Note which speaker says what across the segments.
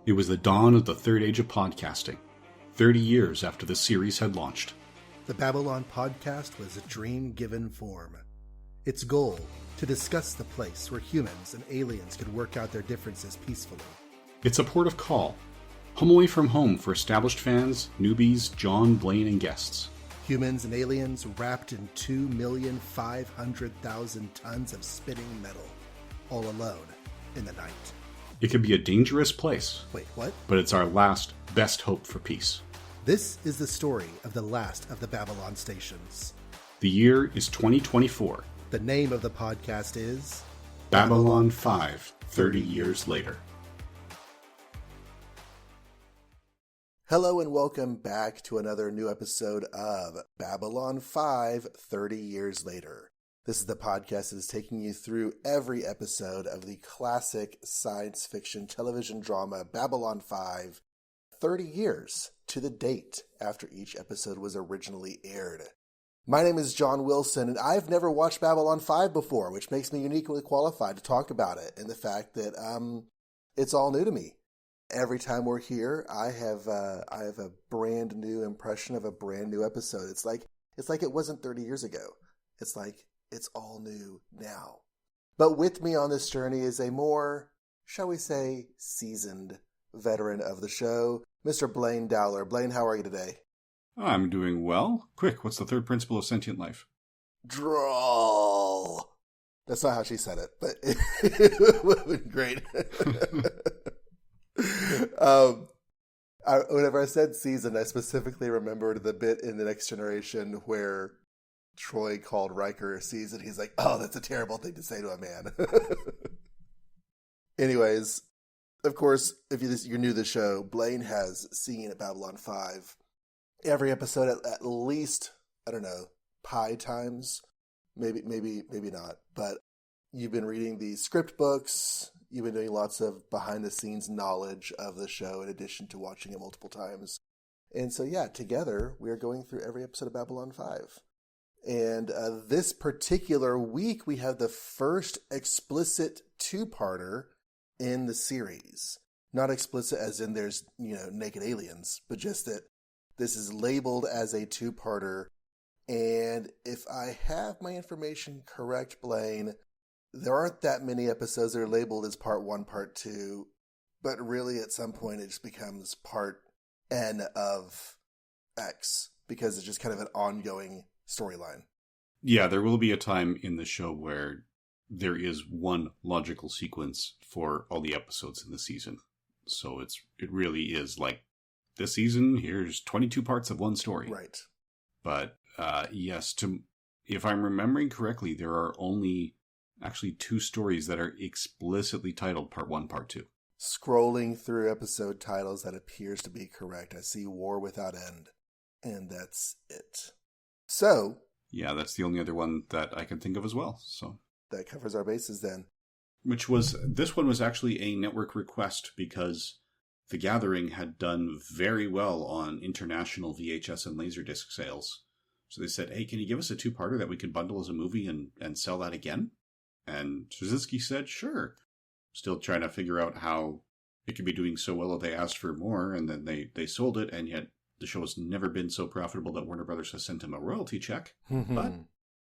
Speaker 1: It was the dawn of the third age of podcasting, 30 years after the series had launched.
Speaker 2: The Babylon podcast was a dream given form. Its goal, to discuss the place where humans and aliens could work out their differences peacefully.
Speaker 1: It's a port of call, home away from home for established fans, newbies, Jon, Blaine, and guests.
Speaker 2: Humans and aliens wrapped in 2,500,000 tons of spinning metal, all alone in the night.
Speaker 1: It can be a dangerous place.
Speaker 2: Wait, what?
Speaker 1: But it's our last, best hope for peace.
Speaker 2: This is the story of the last of the Babylon stations.
Speaker 1: The year is 2024.
Speaker 2: The name of the podcast is
Speaker 1: Babylon 5, 30 years later.
Speaker 2: Hello and welcome back to another new episode of Babylon 5, 30 years later. This is the podcast that is taking you through every episode of the classic science fiction television drama Babylon 5, 30 years to the date after each episode was originally aired. My name is John Wilson, and I've never watched Babylon 5 before, which makes me uniquely qualified to talk about it, and the fact that it's all new to me. Every time we're here, I have a brand new impression of a brand new episode. It's like it wasn't 30 years ago. It's like it's all new now. But with me on this journey is a more, shall we say, seasoned veteran of the show, Mr. Blaine Dowler. Blaine, how are you today?
Speaker 1: I'm doing well. Quick, what's the third principle of sentient life?
Speaker 2: Drawl. That's not how she said it, but it would have been great. Whenever I said season, I specifically remembered the bit in The Next Generation where Troy called Riker season. He's like, oh, that's a terrible thing to say to a man. Anyways, of course, if you're new to the show, Blaine has seen Babylon 5 every episode at least, I don't know, pi times. Maybe not. But you've been reading the script books. You've been doing lots of behind-the-scenes knowledge of the show in addition to watching it multiple times. And so, yeah, together, we are going through every episode of Babylon 5. And this particular week, we have the first explicit two-parter in the series. Not explicit as in there's, naked aliens, but just that this is labeled as a two-parter. And if I have my information correct, Blaine, there aren't that many episodes that are labeled as part 1, part 2, but really at some point it just becomes part N of X because it's just kind of an ongoing storyline.
Speaker 1: Yeah, there will be a time in the show where there is one logical sequence for all the episodes in the season. So it really is like this season, here's 22 parts of one story.
Speaker 2: Right.
Speaker 1: But yes, if I'm remembering correctly, there are only actually 2 stories that are explicitly titled Part 1, Part 2.
Speaker 2: Scrolling through episode titles, that appears to be correct. I see War Without End, and that's it. So,
Speaker 1: yeah, that's the only other one that I can think of as well. So
Speaker 2: that covers our bases then.
Speaker 1: This one was actually a network request because The Gathering had done very well on international VHS and Laserdisc sales. So they said, hey, can you give us a 2-parter that we can bundle as a movie and sell that again? And Straczynski said, sure. Still trying to figure out how it could be doing so well that they asked for more, and then they sold it, and yet the show has never been so profitable that Warner Brothers has sent him a royalty check. But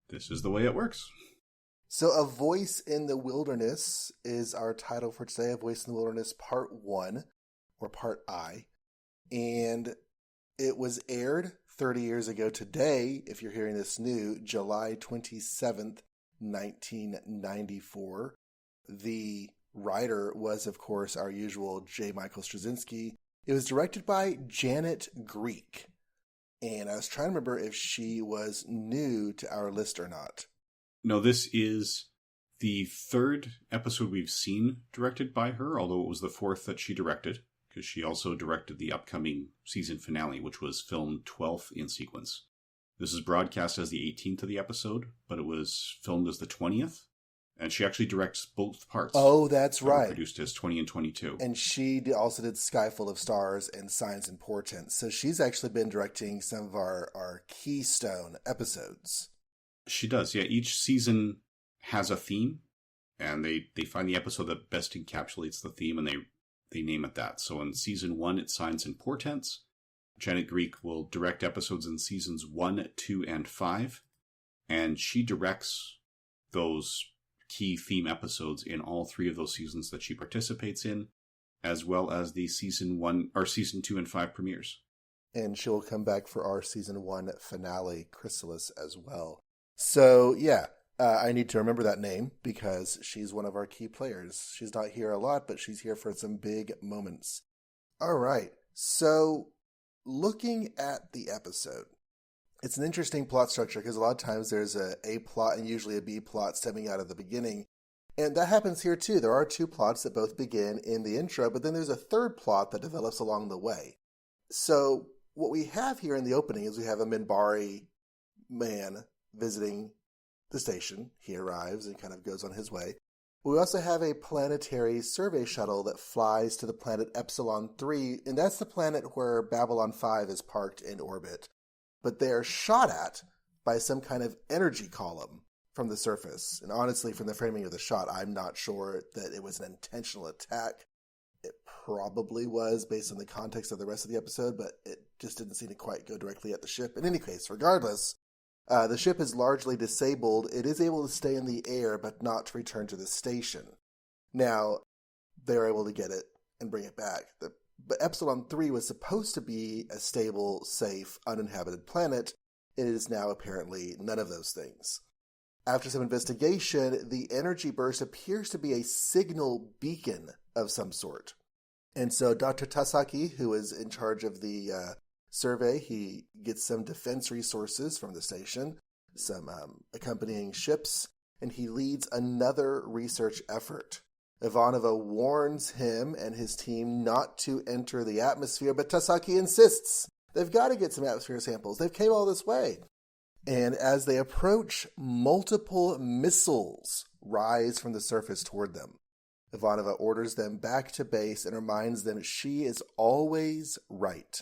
Speaker 1: this is the way it works.
Speaker 2: So A Voice in the Wilderness is our title for today, A Voice in the Wilderness Part 1, or Part I. And it was aired 30 years ago today, if you're hearing this new, July 27th, 1994. The writer was, of course, our usual J. Michael Straczynski. It was directed by Janet Greek. And I was trying to remember if she was new to our list or not.
Speaker 1: No, this is the 3rd episode we've seen directed by her, although it was the 4th that she directed, because she also directed the upcoming season finale, which was filmed 12th in sequence. This is broadcast as the 18th of the episode, but it was filmed as the 20th. And she actually directs both parts.
Speaker 2: Oh, that's right.
Speaker 1: Produced as 20 and 22.
Speaker 2: And she also did Sky Full of Stars and Signs and Portents. So she's actually been directing some of our keystone episodes.
Speaker 1: She does, yeah. Each season has a theme, and they find the episode that best encapsulates the theme, and they they name it that. So in season 1, it's Signs and Portents. Janet Greek will direct episodes in seasons 1, 2, and 5. And she directs those key theme episodes in all 3 of those seasons that she participates in, as well as the season 2 and 5 premieres.
Speaker 2: And she'll come back for our season 1 finale, Chrysalis, as well. So, yeah, I need to remember that name because she's one of our key players. She's not here a lot, but she's here for some big moments. All right, so looking at the episode, it's an interesting plot structure because a lot of times there's a plot and usually a B plot stemming out of the beginning. And that happens here too. There are 2 plots that both begin in the intro, but then there's a third plot that develops along the way. So what we have here in the opening is we have a Minbari man visiting the station. He arrives and kind of goes on his way. We also have a planetary survey shuttle that flies to the planet Epsilon 3, and that's the planet where Babylon 5 is parked in orbit. But they are shot at by some kind of energy column from the surface. And honestly, from the framing of the shot, I'm not sure that it was an intentional attack. It probably was based on the context of the rest of the episode, but it just didn't seem to quite go directly at the ship. In any case, regardless, the ship is largely disabled. It is able to stay in the air, but not to return to the station. Now, they're able to get it and bring it back. But Epsilon 3 was supposed to be a stable, safe, uninhabited planet. It is now apparently none of those things. After some investigation, the energy burst appears to be a signal beacon of some sort. And so Dr. Tasaki, who is in charge of the survey, he gets some defense resources from the station, some accompanying ships, and he leads another research effort. Ivanova warns him and his team not to enter the atmosphere, but Tasaki insists. They've got to get some atmosphere samples. They've came all this way. And as they approach, multiple missiles rise from the surface toward them. Ivanova orders them back to base and reminds them she is always right.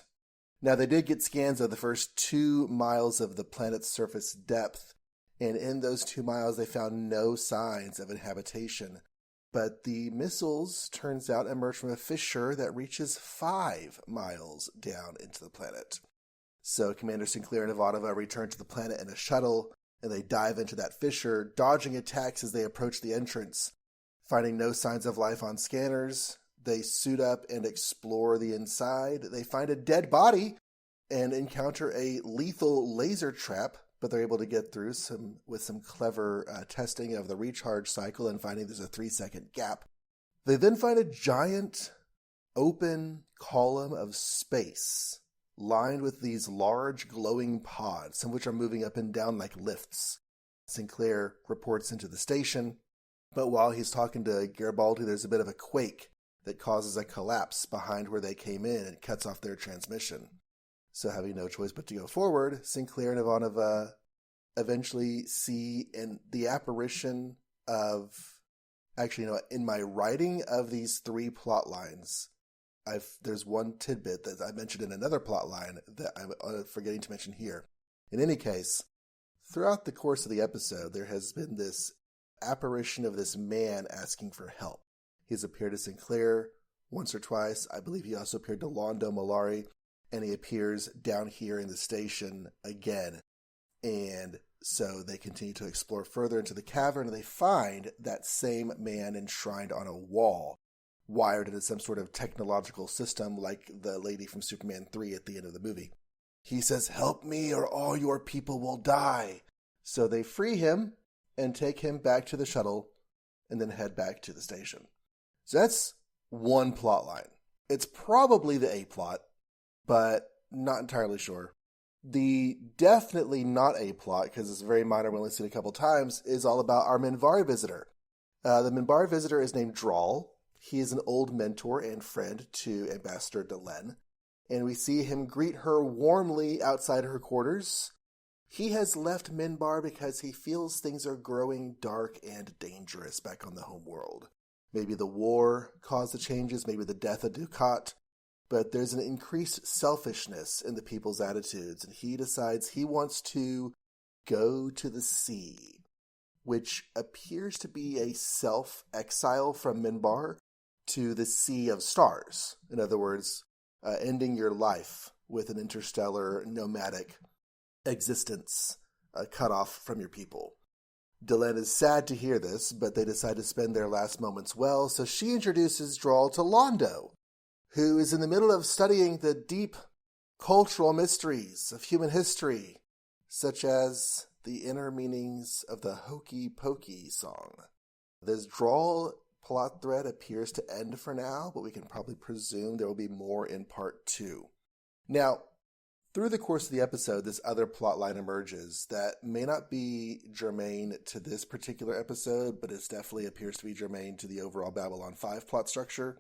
Speaker 2: Now, they did get scans of the first 2 miles of the planet's surface depth, and in those 2 miles they found no signs of inhabitation. But the missiles, turns out, emerge from a fissure that reaches 5 miles down into the planet. So Commander Sinclair and Ivanova return to the planet in a shuttle, and they dive into that fissure, dodging attacks as they approach the entrance. Finding no signs of life on scanners, they suit up and explore the inside. They find a dead body and encounter a lethal laser trap, but they're able to get through with some clever testing of the recharge cycle and finding there's a 3-second gap. They then find a giant open column of space lined with these large glowing pods, some of which are moving up and down like lifts. Sinclair reports into the station, but while he's talking to Garibaldi, there's a bit of a quake that causes a collapse behind where they came in and cuts off their transmission. So having no choice but to go forward, Sinclair and Ivanova eventually see in the apparition of... Actually, you know, in my writing of these 3 plot lines, there's one tidbit that I mentioned in another plot line that I'm forgetting to mention here. In any case, throughout the course of the episode, there has been this apparition of this man asking for help. He's appeared to Sinclair once or twice. I believe he also appeared to Londo Mollari, and he appears down here in the station again. And so they continue to explore further into the cavern, and they find that same man enshrined on a wall, wired into some sort of technological system like the lady from Superman 3 at the end of the movie. He says, "Help me or all your people will die." So they free him and take him back to the shuttle and then head back to the station. So that's one plot line. It's probably the A plot, but not entirely sure. The definitely not A plot, because it's very minor, we only seen it a couple times, is all about our Minbari visitor. The Minbari visitor is named Drawl. He is an old mentor and friend to Ambassador Delenn, and we see him greet her warmly outside her quarters. He has left Minbar because he feels things are growing dark and dangerous back on the home world. Maybe the war caused the changes, maybe the death of Dukat, but there's an increased selfishness in the people's attitudes, and he decides he wants to go to the sea, which appears to be a self-exile from Minbar. to the sea of stars. In other words, ending your life with an interstellar nomadic existence cut off from your people. Delenn is sad to hear this, but they decide to spend their last moments well, so she introduces Droll to Londo, who is in the middle of studying the deep cultural mysteries of human history, such as the inner meanings of the Hokey Pokey song. This Droll plot thread appears to end for now, but we can probably presume there will be more in part 2. Now, through the course of the episode, this other plot line emerges that may not be germane to this particular episode, but it definitely appears to be germane to the overall Babylon 5 plot structure.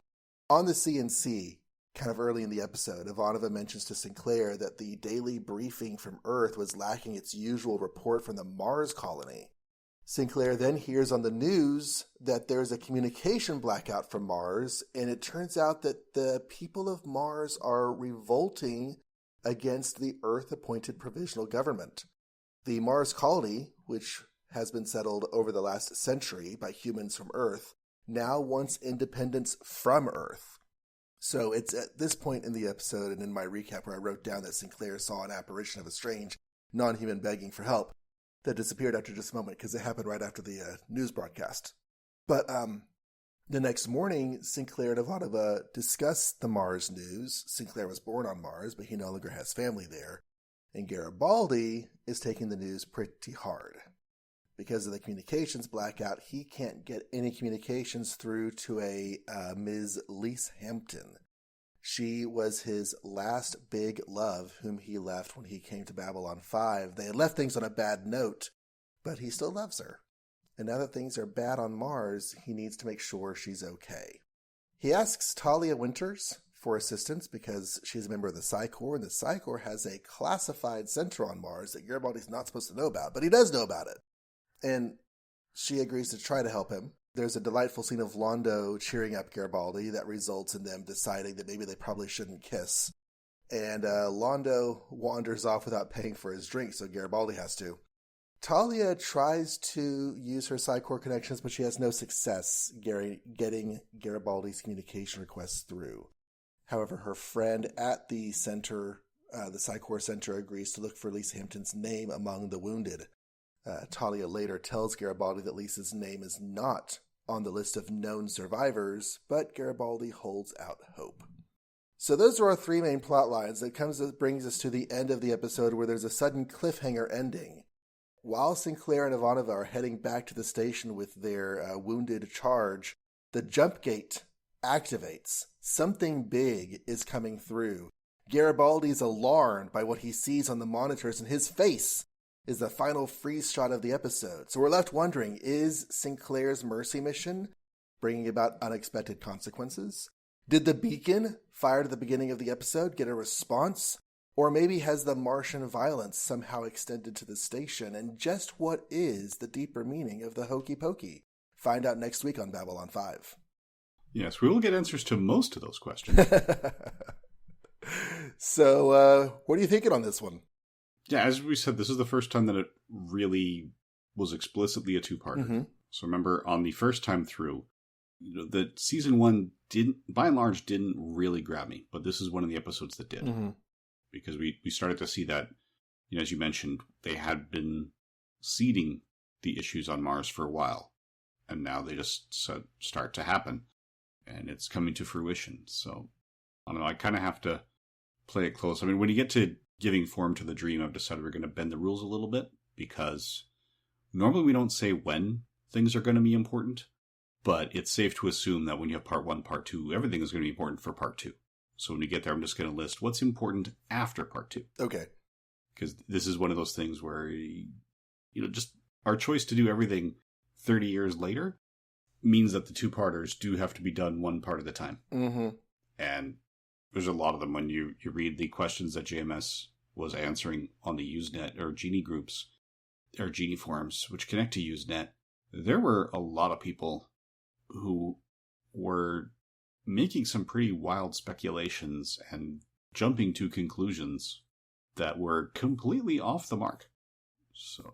Speaker 2: On the CNC, kind of early in the episode, Ivanova mentions to Sinclair that the daily briefing from Earth was lacking its usual report from the Mars colony. Sinclair then hears on the news that there's a communication blackout from Mars, and it turns out that the people of Mars are revolting against the Earth-appointed provisional government. The Mars colony, which has been settled over the last century by humans from Earth, now wants independence from Earth. So it's at this point in the episode and in my recap where I wrote down that Sinclair saw an apparition of a strange, non-human begging for help that disappeared after just a moment because it happened right after the news broadcast. But the next morning, Sinclair and Ivanova discuss the Mars news. Sinclair was born on Mars, but he no longer has family there. And Garibaldi is taking the news pretty hard. Because of the communications blackout, he can't get any communications through to a Ms. Lise Hampton. She was his last big love, whom he left when he came to Babylon 5. They had left things on a bad note, but he still loves her. And now that things are bad on Mars, he needs to make sure she's okay. He asks Talia Winters for assistance because she's a member of the Psi Corps, and the Psi Corps has a classified center on Mars that Garibaldi's not supposed to know about, but he does know about it. And she agrees to try to help him. There's a delightful scene of Londo cheering up Garibaldi that results in them deciding that maybe they probably shouldn't kiss. And Londo wanders off without paying for his drink, so Garibaldi has to. Talia tries to use her Psi Corps connections, but she has no success getting Garibaldi's communication requests through. However, her friend at the center, the Psi Corps center, agrees to look for Lise Hampton's name among the wounded. Talia later tells Garibaldi that Lisa's name is not on the list of known survivors, but Garibaldi holds out hope. So those are our three main plot lines. That brings us to the end of the episode where there's a sudden cliffhanger ending. While Sinclair and Ivanova are heading back to the station with their wounded charge, the jump gate activates. Something big is coming through. Garibaldi's alarmed by what he sees on the monitors, and his face is the final freeze shot of the episode. So we're left wondering, is Sinclair's mercy mission bringing about unexpected consequences? Did the beacon, fired at the beginning of the episode, get a response? Or maybe has the Martian violence somehow extended to the station? And just what is the deeper meaning of the Hokey Pokey? Find out next week on Babylon 5.
Speaker 1: Yes, we will get answers to most of those questions.
Speaker 2: So, what are you thinking on this one?
Speaker 1: Yeah, as we said, this is the first time that it really was explicitly a two-parter. Mm-hmm. So remember, on the first time through, the season one by and large, didn't really grab me. But this is one of the episodes that did. Mm-hmm. Because we started to see that, as you mentioned, they had been seeding the issues on Mars for a while. And now they just start to happen. And it's coming to fruition. So, I don't know, I kind of have to play it close. I mean, when you get to giving form to the dream, I've decided we're going to bend the rules a little bit. Because normally we don't say when things are going to be important. But it's safe to assume that when you have part one, part two, everything is going to be important for part two. So when we get there, I'm just going to list what's important after part two.
Speaker 2: Okay.
Speaker 1: Because this is one of those things where, just our choice to do everything 30 years later means that the two-parters do have to be done one part at a time. Mm-hmm. And there's a lot of them when you read the questions that JMS was answering on the Usenet or Genie groups, or Genie forums, which connect to Usenet. There were a lot of people who were making some pretty wild speculations and jumping to conclusions that were completely off the mark. So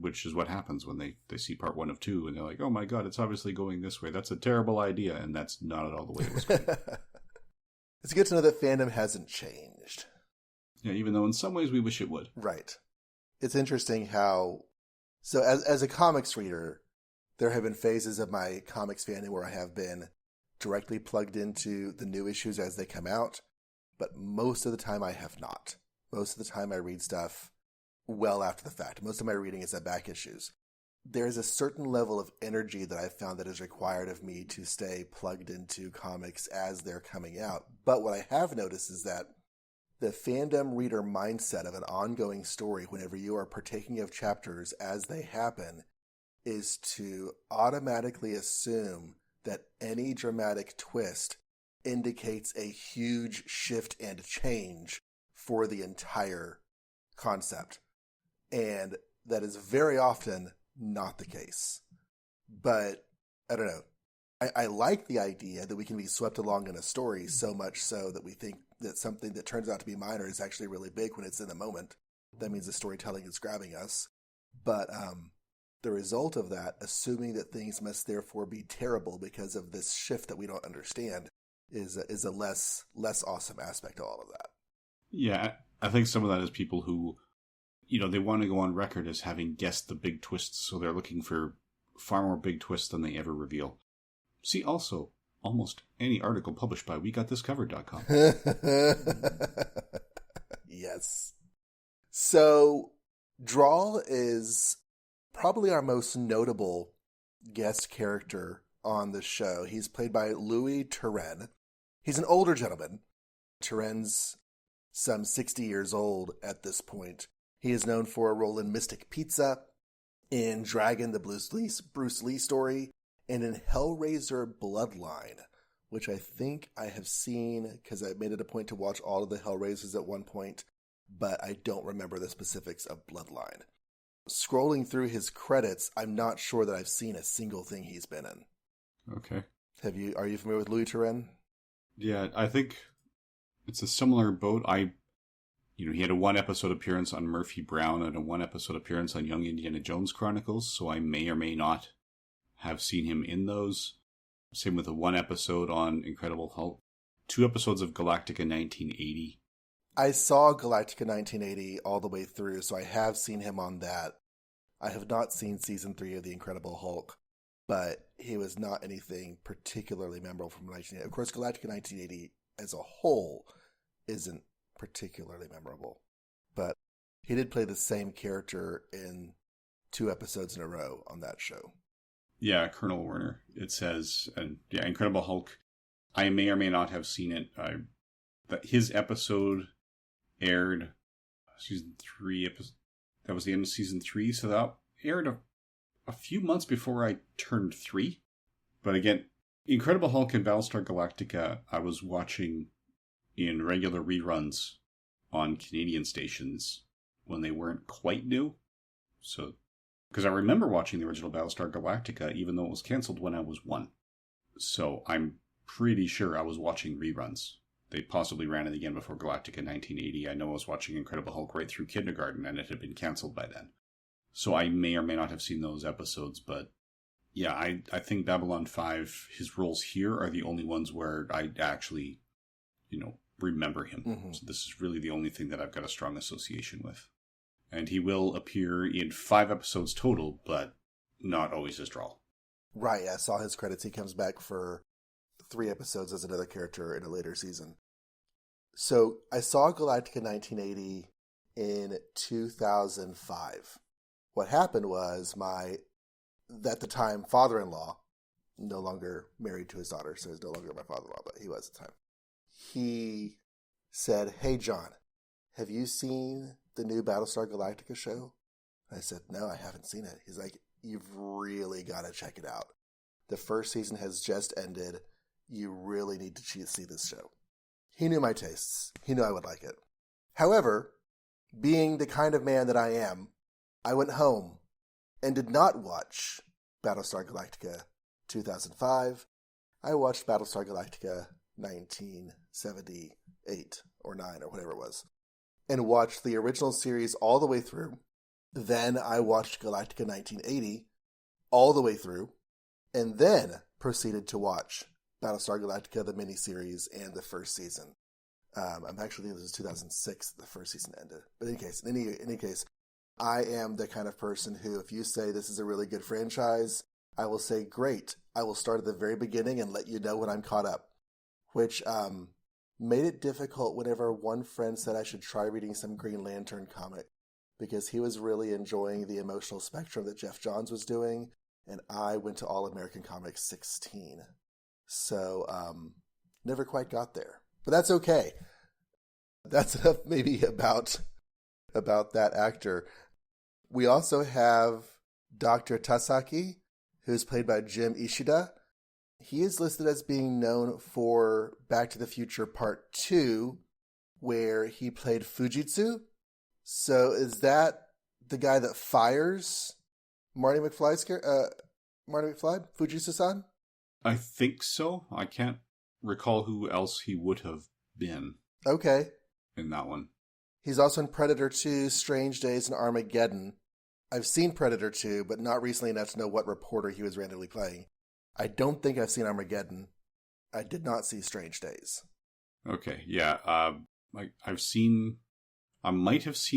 Speaker 1: which is what happens when they see part 1 of 2 and they're like, oh my god, it's obviously going this way. That's a terrible idea. And that's not at all the way it was going.
Speaker 2: It's good to know that fandom hasn't changed.
Speaker 1: Yeah, even though in some ways we wish it would.
Speaker 2: Right. It's interesting how... So as a comics reader, there have been phases of my comics fandom where I have been directly plugged into the new issues as they come out, but most of the time I have not. Most of the time I read stuff well after the fact. Most of my reading is at back issues. There's a certain level of energy that I've found that is required of me to stay plugged into comics as they're coming out. But what I have noticed is that the fandom reader mindset of an ongoing story, whenever you are partaking of chapters as they happen, is to automatically assume that any dramatic twist indicates a huge shift and change for the entire concept. And that is very often not the case. But, I don't know. I like the idea that we can be swept along in a story so much so that we think that something that turns out to be minor is actually really big when it's in the moment. That means the storytelling is grabbing us. But the result of that, assuming that things must therefore be terrible because of this shift that we don't understand, is a less awesome aspect of all of that.
Speaker 1: Yeah, I think some of that is people who, they want to go on record as having guessed the big twists, so they're looking for far more big twists than they ever reveal. See also almost any article published by WeGotThisCovered.com.
Speaker 2: Yes. So, Drawl is probably our most notable guest character on the show. He's played by Louis Turenne. He's an older gentleman. Turenne's some 60 years old at this point. He is known for a role in Mystic Pizza, in Dragon, the Bruce Lee story, and in Hellraiser Bloodline, which I think I have seen because I made it a point to watch all of the Hellraisers at one point, but I don't remember the specifics of Bloodline. Scrolling through his credits, I'm not sure that I've seen a single thing he's been in.
Speaker 1: Okay.
Speaker 2: Are you familiar with Louis Turenne?
Speaker 1: Yeah, I think it's a similar boat. He had a 1-episode appearance on Murphy Brown and a 1-episode appearance on Young Indiana Jones Chronicles, so I may or may not have seen him in those. Same with a 1-episode on Incredible Hulk. 2 episodes of Galactica 1980.
Speaker 2: I saw Galactica 1980 all the way through, so I have seen him on that. I have not seen season 3 of The Incredible Hulk, but he was not anything particularly memorable from 1980. Of course, Galactica 1980 as a whole isn't particularly memorable, but he did play the same character in 2 episodes in a row on that show.
Speaker 1: Yeah, Colonel Werner. It says, and yeah, Incredible Hulk. I may or may not have seen it. His episode aired season 3. That was the end of season 3, so that aired a few months before I turned 3. But again, Incredible Hulk and Battlestar Galactica, I was watching in regular reruns on Canadian stations when they weren't quite new. So, because I remember watching the original Battlestar Galactica, even though it was canceled when I was 1. So I'm pretty sure I was watching reruns. They possibly ran it again before Galactica 1980. I know I was watching Incredible Hulk right through kindergarten, and it had been canceled by then. So I may or may not have seen those episodes, but yeah, I think Babylon 5, his roles here are the only ones where I actually, remember him. Mm-hmm. So this is really the only thing that I've got a strong association with. And he will appear in 5 episodes total, but not always as Drawl.
Speaker 2: Right, I saw his credits. He comes back for 3 episodes as another character in a later season. So I saw Galactica 1980 in 2005. What happened was my, at the time, father-in-law, no longer married to his daughter, so he's no longer my father-in-law, but he was at the time. He said, "Hey, John, have you seen the new Battlestar Galactica show?" I said, "No, I haven't seen it." He's like, "You've really got to check it out. The first season has just ended. You really need to see this show." He knew my tastes. He knew I would like it. However, being the kind of man that I am, I went home and did not watch Battlestar Galactica 2005. I watched Battlestar Galactica 1978 or 9 or whatever it was, and watched the original series all the way through, Then I watched Galactica 1980 all the way through, and then proceeded to watch Battlestar Galactica, the miniseries, and the first season. I'm actually thinking this is 2006, the first season ended. But in any case, I am the kind of person who, if you say this is a really good franchise, I will say, great. I will start at the very beginning and let you know when I'm caught up. Which made it difficult whenever one friend said I should try reading some Green Lantern comic, because he was really enjoying the emotional spectrum that Jeff Johns was doing, and I went to All American Comics 16. So, never quite got there. But that's okay. That's enough maybe about that actor. We also have Dr. Tasaki, who's played by Jim Ishida. He is listed as being known for Back to the Future Part 2, where he played Fujitsu. So is that the guy that fires Marty McFly's Marty McFly? Fujitsu-san?
Speaker 1: I think so. I can't recall who else he would have been.
Speaker 2: Okay.
Speaker 1: In that one.
Speaker 2: He's also in Predator 2, Strange Days, and Armageddon. I've seen Predator 2, but not recently enough to know what reporter he was randomly playing. I don't think I've seen Armageddon. I did not see Strange Days.
Speaker 1: Okay, yeah. I might have seen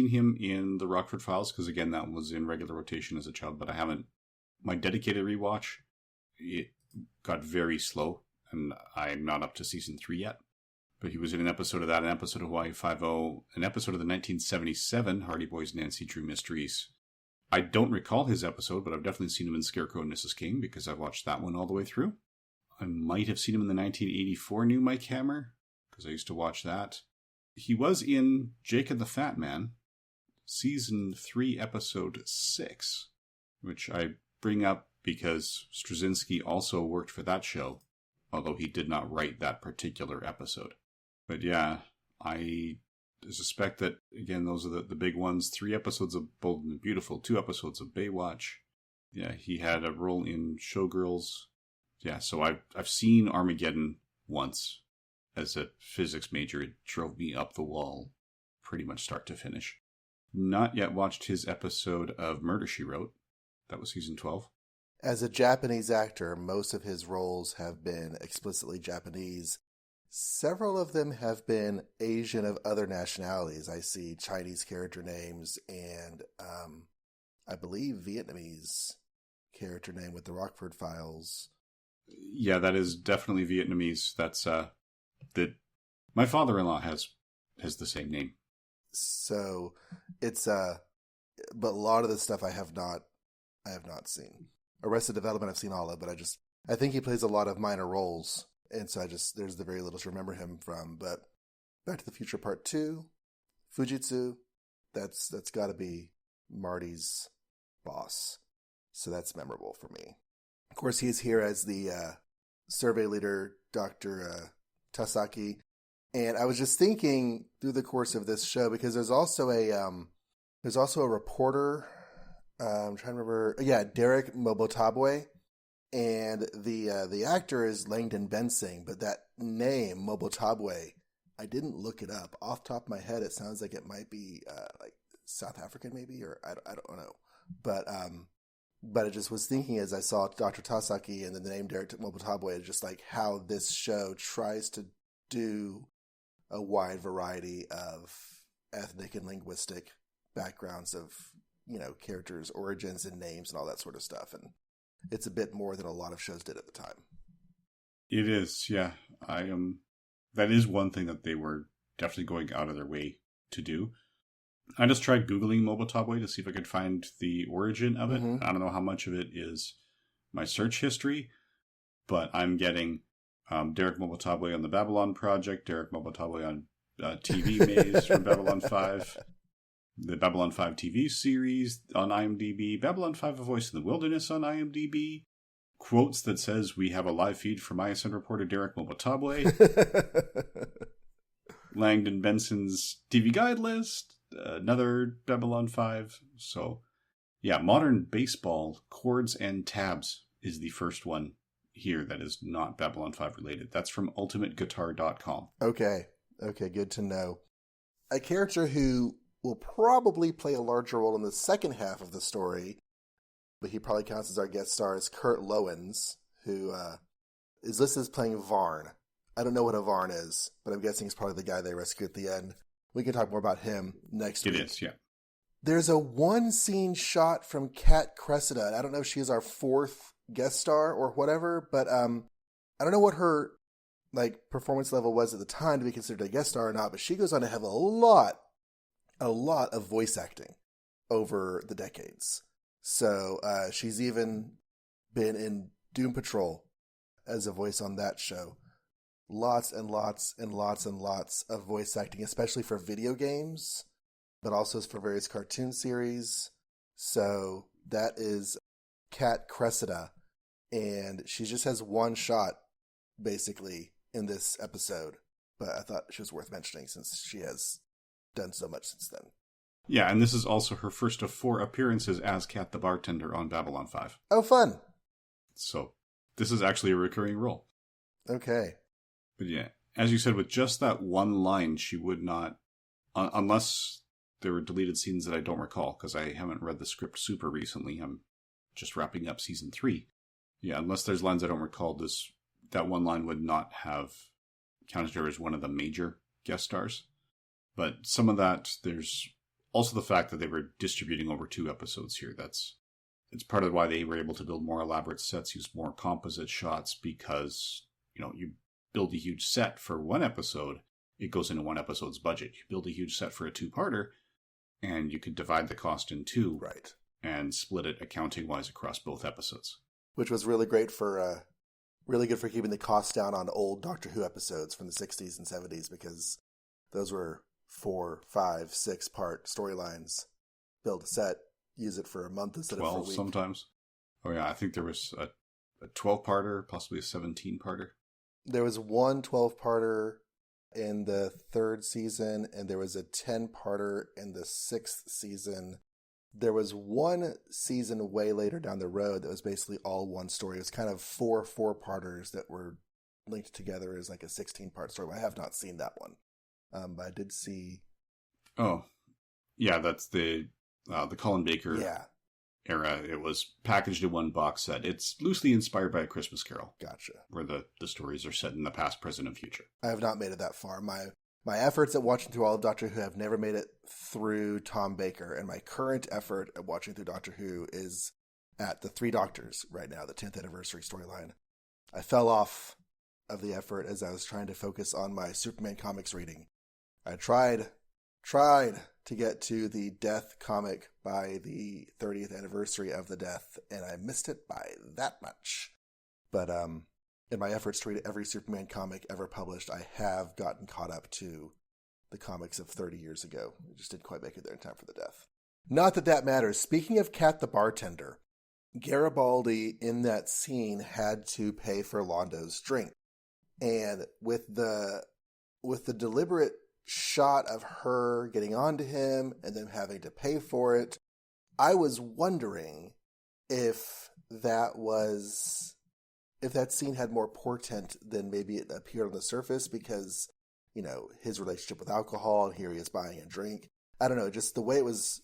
Speaker 1: him in the Rockford Files, because again, that was in regular rotation as a child, but I haven't. My dedicated rewatch, it got very slow, and I'm not up to season 3 yet. But he was in an episode of that, an episode of Hawaii Five-0, an episode of the 1977 Hardy Boys Nancy Drew Mysteries. I don't recall his episode, but I've definitely seen him in Scarecrow and Mrs. King, because I've watched that one all the way through. I might have seen him in the 1984 new Mike Hammer, because I used to watch that. He was in Jake and the Fat Man, season 3, episode 6, which I bring up because Straczynski also worked for that show, although he did not write that particular episode. But yeah, I suspect that, again, those are the big ones. 3 episodes of Bold and the Beautiful, 2 episodes of Baywatch. Yeah, he had a role in Showgirls. Yeah, so I've seen Armageddon once. As a physics major, it drove me up the wall pretty much start to finish. Not yet watched his episode of Murder, She Wrote. That was season 12.
Speaker 2: As a Japanese actor, most of his roles have been explicitly Japanese. Several of them have been Asian of other nationalities. I see Chinese character names and I believe Vietnamese character name with the Rockford Files.
Speaker 1: Yeah, that is definitely Vietnamese. That's that my father-in-law has the same name.
Speaker 2: So it's but a lot of the stuff I have not seen. Arrested Development I've seen all of, but I think he plays a lot of minor roles, and so there's the very little to remember him from. But Back to the Future Part 2, Fujitsu, that's got to be Marty's boss. So that's memorable for me. Of course, he's here as the survey leader, Dr. Tasaki. And I was just thinking through the course of this show, because there's also a reporter. I'm trying to remember. Yeah, Derek Mobotabwe, and the actor is Langdon Bensing. But that name Mobotabwe, I didn't look it up. Off the top of my head, it sounds like it might be like South African, maybe, or I don't know. But I just was thinking as I saw Dr. Tasaki and then the name Derek Mobotabwe, just like how this show tries to do a wide variety of ethnic and linguistic backgrounds of, characters, origins and names and all that sort of stuff. And it's a bit more than a lot of shows did at the time.
Speaker 1: It is, yeah. That is one thing that they were definitely going out of their way to do. I just tried Googling Mobotabwe to see if I could find the origin of it. Mm-hmm. I don't know how much of it is my search history, but I'm getting Derek Mobotabwe on the Babylon Project, Derek Mobotabwe on TV Maze from Babylon 5, the Babylon 5 TV series on IMDb, Babylon 5 A Voice in the Wilderness on IMDb, quotes that says we have a live feed from ISN reporter Derek Mobotabwe, Langdon Benson's TV guide list, another Babylon 5. So, yeah, Modern Baseball, Chords and Tabs is the first one here that is not Babylon 5 related. That's from ultimateguitar.com.
Speaker 2: Okay, good to know. A character who will probably play a larger role in the second half of the story, but he probably counts as our guest star, is Kurt Lowens, who is listed as playing Varn. I don't know what a Varn is, but I'm guessing he's probably the guy they rescue at the end. We can talk more about him next week.
Speaker 1: It is, yeah.
Speaker 2: There's a one-scene shot from Kat Cressida. I don't know if she's our fourth guest star or whatever, but I don't know what her performance level was at the time to be considered a guest star or not, but she goes on to have a lot of voice acting over the decades. So she's even been in Doom Patrol as a voice on that show. Lots and lots and lots and lots of voice acting, especially for video games, but also for various cartoon series. So that is Kat Cressida, and she just has one shot, basically, in this episode. But I thought she was worth mentioning since she has done so much since then.
Speaker 1: Yeah, and this is also her first of 4 appearances as Kat the bartender on Babylon 5.
Speaker 2: Oh, fun!
Speaker 1: So this is actually a recurring role.
Speaker 2: Okay.
Speaker 1: But yeah, as you said, with just that one line, she would not, unless there were deleted scenes that I don't recall, because I haven't read the script super recently. I'm just wrapping up season 3. Yeah, unless there's lines I don't recall, that one line would not have counted her as one of the major guest stars. But some of that, there's also the fact that they were distributing over 2 episodes here. It's part of why they were able to build more elaborate sets, use more composite shots, because, you build a huge set for one episode, it goes into one episode's budget. You build a huge set for a 2-parter, and you could divide the cost in 2.
Speaker 2: Right.
Speaker 1: And split it accounting-wise across both episodes.
Speaker 2: Which was really great for, really good for keeping the cost down on old Doctor Who episodes from the 60s and 70s, because those were 4, 5, 6-part storylines. Build a set, use it for a month instead of for a week.
Speaker 1: 12 sometimes. Oh yeah, I think there was a 12-parter, possibly a 17-parter.
Speaker 2: There was one 12-parter in the 3rd season, and there was a 10-parter in the 6th season. There was one season way later down the road that was basically all one story. It was kind of 4 4-parters that were linked together as like a 16-part story. I have not seen that one, but I did see.
Speaker 1: Oh, yeah, that's the Colin Baker era. It was packaged in one box set. It's loosely inspired by A Christmas Carol.
Speaker 2: Gotcha.
Speaker 1: Where the stories are set in the past, present, and future.
Speaker 2: I have not made it that far. My efforts at watching through all of Doctor Who have never made it through Tom Baker, and my current effort at watching through Doctor Who is at the 3 Doctors right now, the 10th anniversary storyline. I fell off of the effort as I was trying to focus on my Superman comics reading. I tried to get to the Death comic by the 30th anniversary of the Death, and I missed it by that much. But in my efforts to read every Superman comic ever published, I have gotten caught up to the comics of 30 years ago. I just didn't quite make it there in time for the Death. Not that that matters. Speaking of Kat the bartender, Garibaldi in that scene had to pay for Londo's drink. And with the deliberate shot of her getting onto him and then having to pay for it, I was wondering if that scene had more portent than maybe it appeared on the surface, because, his relationship with alcohol, and here he is buying a drink. I don't know, just the way it was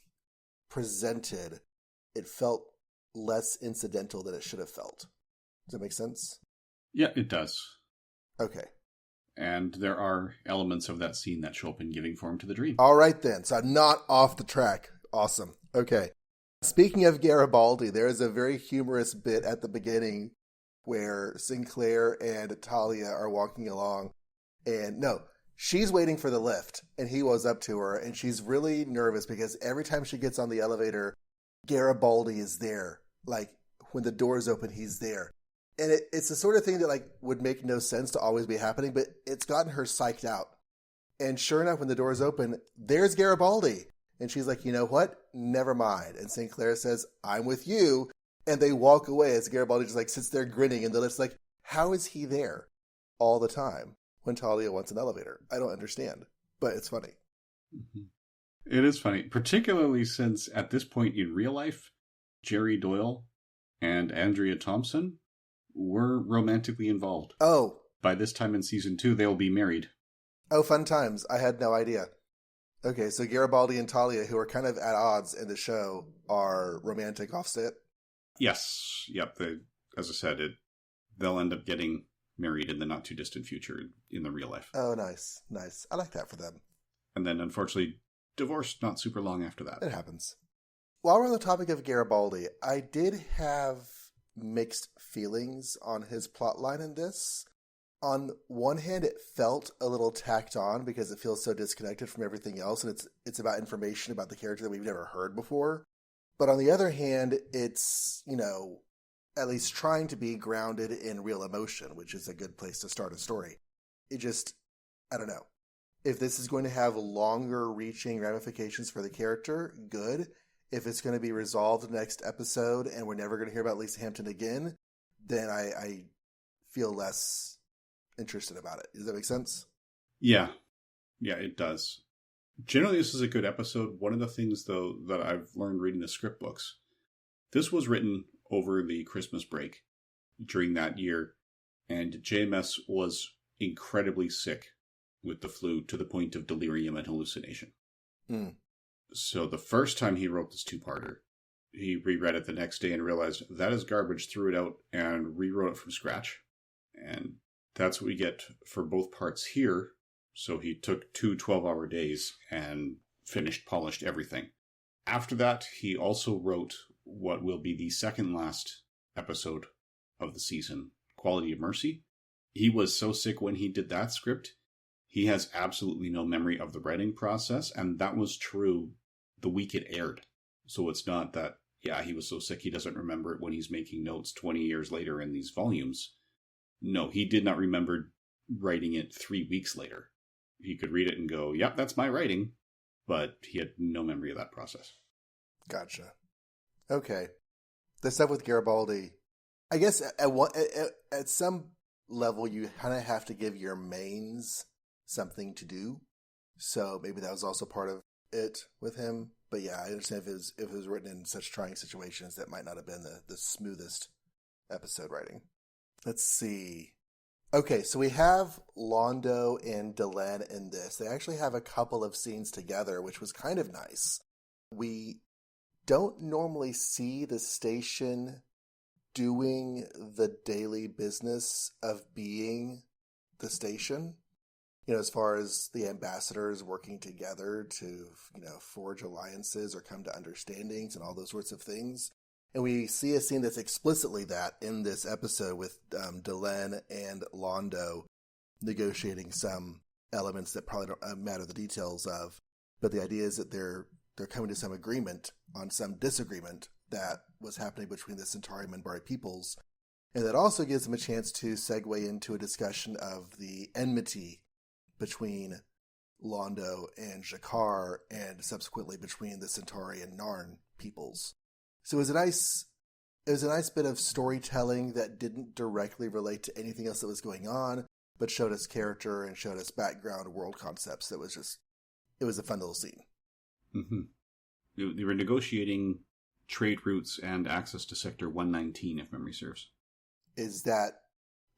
Speaker 2: presented, it felt less incidental than it should have felt. Does that make sense?
Speaker 1: Yeah, it does.
Speaker 2: Okay.
Speaker 1: And there are elements of that scene that show up in giving form to the dream.
Speaker 2: All right, then. So I'm not off the track. Awesome. Okay. Speaking of Garibaldi, there is a very humorous bit at the beginning where Sinclair and Talia are walking along. And no, she's waiting for the lift, and he goes up to her, and she's really nervous because every time she gets on the elevator, Garibaldi is there. Like, when the doors open, he's there. And it's the sort of thing that would make no sense to always be happening, but it's gotten her psyched out. And sure enough, when the doors open, there's Garibaldi. And she's like, you know what? Never mind. And Sinclair says, I'm with you. And they walk away as Garibaldi just sits there grinning. And the lift's like, how is he there all the time when Talia wants an elevator? I don't understand, but it's funny.
Speaker 1: Mm-hmm. It is funny, particularly since at this point in real life, Jerry Doyle and Andrea Thompson were romantically involved.
Speaker 2: Oh.
Speaker 1: By this time in season 2, they'll be married.
Speaker 2: Oh, fun times. I had no idea. Okay, so Garibaldi and Talia, who are kind of at odds in the show, are romantic offset.
Speaker 1: Yes. Yep. As I said, they'll end up getting married in the not too distant future in the real life.
Speaker 2: Oh, nice. Nice. I like that for them.
Speaker 1: And then, unfortunately, divorced not super long after that.
Speaker 2: It happens. While we're on the topic of Garibaldi, I did have mixed feelings on his plotline in this. On one hand, it felt a little tacked on because it feels so disconnected from everything else, and it's about information about the character that we've never heard before. But on the other hand, it's, at least trying to be grounded in real emotion, which is a good place to start a story. It just, I don't know. If this is going to have longer reaching ramifications for the character, good. If it's going to be resolved next episode and we're never going to hear about Lisa Hampton again, then I feel less interested about it. Does that make sense?
Speaker 1: Yeah. Yeah, it does. Generally, this is a good episode. One of the things, though, that I've learned reading the script books, this was written over the Christmas break during that year, and JMS was incredibly sick with the flu to the point of delirium and hallucination. So the first time he wrote this two-parter, he reread it the next day and realized that is garbage, threw it out, and rewrote it from scratch. And that's what we get for both parts here. So he took 2 12-hour days and polished everything. After that, he also wrote what will be the second last episode of the season, Quality of Mercy. He was so sick when he did that script, he has absolutely no memory of the writing process, and that was true the week it aired. So it's not that, he was so sick he doesn't remember it when he's making notes 20 years later in these volumes. No, he did not remember writing it 3 weeks later. He could read it and go, yep, that's my writing, but he had no memory of that process.
Speaker 2: Gotcha. Okay. The stuff with Garibaldi, I guess at some level you kind of have to give your mains something to do. So maybe that was also part of it with him. But yeah, I understand if it was written in such trying situations, that might not have been the smoothest episode writing. Let's see. Okay, so we have Londo and Delenn in this. They actually have a couple of scenes together, which was kind of nice. We don't normally see the station doing the daily business of being the station. As far as the ambassadors working together to, forge alliances or come to understandings and all those sorts of things. And we see a scene that's explicitly that in this episode with Delenn and Londo negotiating some elements that probably don't matter the details of. But the idea is that they're coming to some agreement on some disagreement that was happening between the Centauri and Minbari peoples. And that also gives them a chance to segue into a discussion of the enmity between Londo and Jakar, and subsequently between the Centauri and Narn peoples. So it was a nice bit of storytelling that didn't directly relate to anything else that was going on, but showed us character and showed us background world concepts. It was a fun little scene.
Speaker 1: Mm-hmm. They were negotiating trade routes and access to Sector 119, if memory serves.
Speaker 2: Is that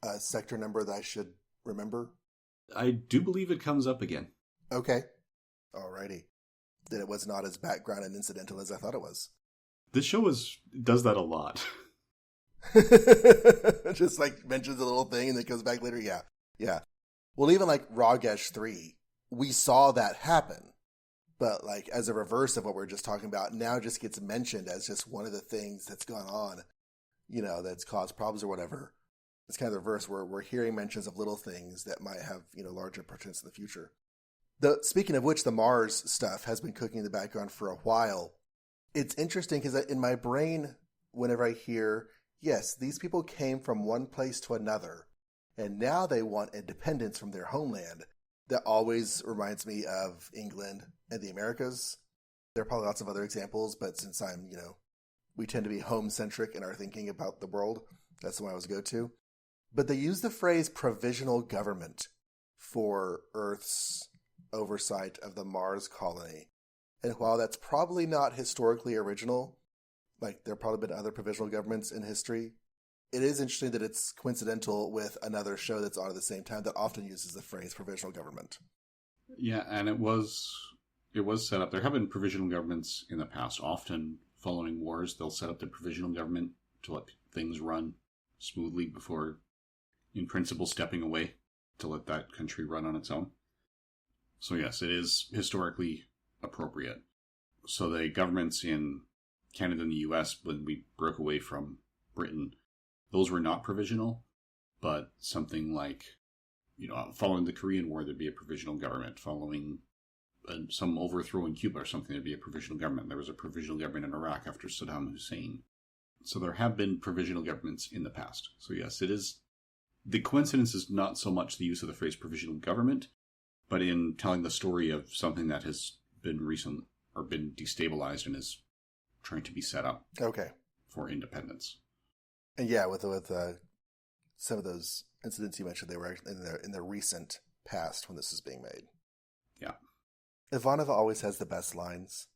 Speaker 2: a sector number that I should remember?
Speaker 1: I do believe it comes up again.
Speaker 2: Okay. Alrighty. Then it was not as background and incidental as I thought it was.
Speaker 1: This show does that a lot.
Speaker 2: Just mentions a little thing and then goes back later. Yeah. Well, even Ragesh 3, we saw that happen. But as a reverse of what we were just talking about, now just gets mentioned as just one of the things that's gone on, that's caused problems or whatever. It's kind of the reverse where we're hearing mentions of little things that might have, larger importance in the future. Speaking of which, the Mars stuff has been cooking in the background for a while. It's interesting because in my brain, whenever I hear, yes, these people came from one place to another, and now they want independence from their homeland, that always reminds me of England and the Americas. There are probably lots of other examples, but since we tend to be home-centric in our thinking about the world, that's the one I always go to. But they use the phrase provisional government for Earth's oversight of the Mars colony. And while that's probably not historically original, there have probably been other provisional governments in history, it is interesting that it's coincidental with another show that's on at the same time that often uses the phrase provisional government.
Speaker 1: Yeah, and it was It was set up. There have been provisional governments in the past. Often following wars, they'll set up the provisional government to let things run smoothly before, in principle, stepping away to let that country run on its own. So yes, it is historically appropriate. So the governments in Canada and the US, when we broke away from Britain, those were not provisional, but something like, following the Korean War, there'd be a provisional government. Following some overthrow in Cuba or something, there'd be a provisional government. There was a provisional government in Iraq after Saddam Hussein. So there have been provisional governments in the past. So yes, it is. The coincidence is not so much the use of the phrase provisional government, but in telling the story of something that has been recent or been destabilized and is trying to be set up for independence.
Speaker 2: And yeah, with some of those incidents you mentioned, they were in the recent past when this was being made.
Speaker 1: Yeah.
Speaker 2: Ivanova always has the best lines.